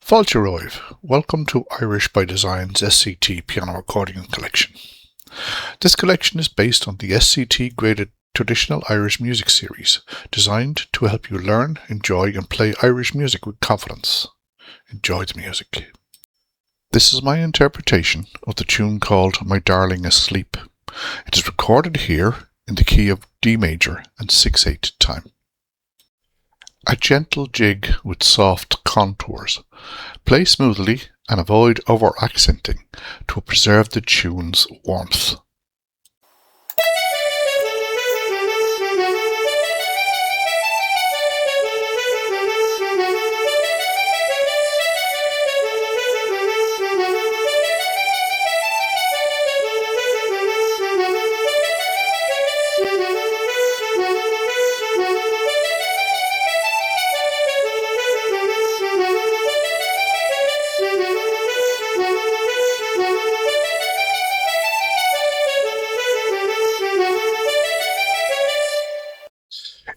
Fáilte welcome to Irish by Design's SCT piano accordion collection. This collection is based on the SCT graded traditional Irish music series, designed to help you learn, enjoy and play Irish music with confidence. Enjoy the music. This is my interpretation of the tune called My Darling Asleep. It is recorded here in the key of D major and 6/8 time. A gentle jig with soft contours. Play smoothly and avoid over-accenting to preserve the tune's warmth.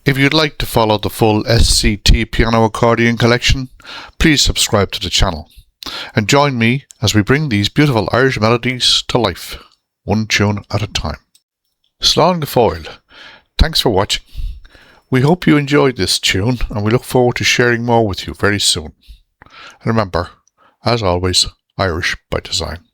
If you'd like to follow the full SCT piano accordion collection, please subscribe to the channel and join me as we bring these beautiful Irish melodies to life, one tune at a time. Slán go fóill. Thanks for watching. We hope you enjoyed this tune and we look forward to sharing more with you very soon. And remember, as always, Irish by design.